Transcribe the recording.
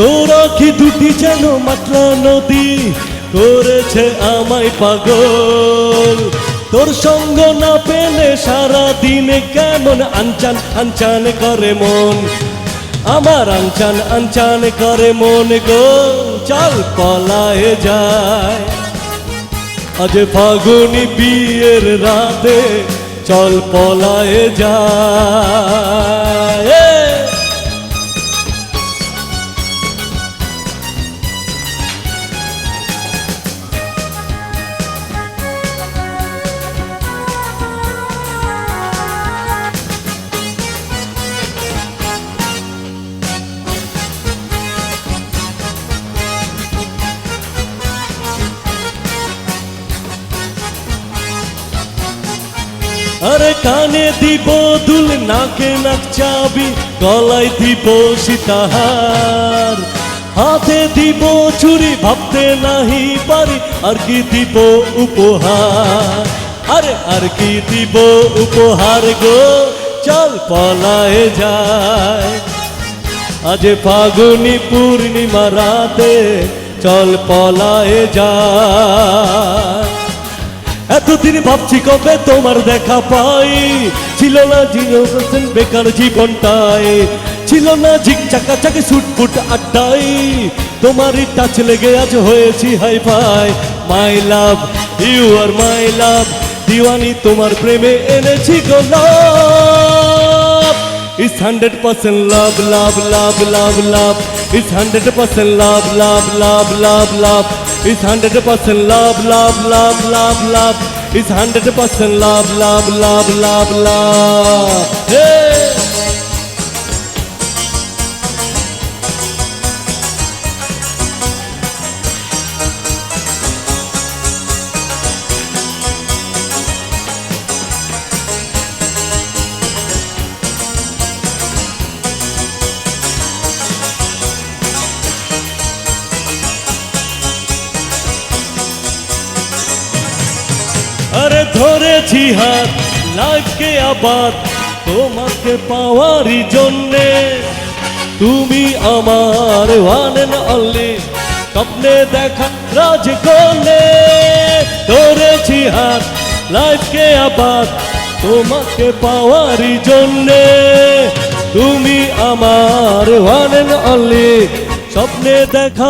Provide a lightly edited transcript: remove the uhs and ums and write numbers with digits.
তোরা কি দুটি যেন মাতলা নদী করেছে আমায় পাগল। তোর সঙ্গ না পেলে সারা দিনে কেমন আনচান আনচান করে মন, আমার আনচান আনচান করে মন গো। চল পলায়ে যায় আজ ফাগুনি বিয়ের রাতে, চল পলায়ে যায়। আরে কানে দিব দুল, নাকে নাক চাবি, গলায় দিব সীতাহার, হাতে দিব চুরি, ভাবতে নাহি পারি আর কি দিব উপহার। আরে আর কি দিব উপহার গো, চল পলায়ে যায় আজ ফাগুনি পূর্ণিমা রাতে, চল পলায়ে যায়। এতদিন ভাবছি কবে তোমার দেখা পাই, ছিল না জিরোসেন বেকার জীবনটাই, ছিল না ঝিক চাকাচাকি সুটফুট আড্ডাই, তোমারই টাচ লেগে আজ হয়েছি hi fi. My love you আর মাই লাভ, দিওয়ানি তোমার প্রেমে এনেছি গো লাভ। It's 100% love, love, love, love, love. It's 100% love, love, love, love, love. It's 100% love, love, love, love, love. It's 100% love, love, love, love, love. Hey! আরে ধরেছি হাত লাইফকে আবার তোমাকে পাওয়ারই জন্যে, তুমি আমার ওয়ান এন্ড অনলি স্বপ্নে দেখা রাজকন্যে। ধরেছি হাত লাইফকে আবার তোমাকে পাওয়ারই জন্যে, তুমি আমার ওয়ান এন্ড অনলি স্বপ্নে দেখা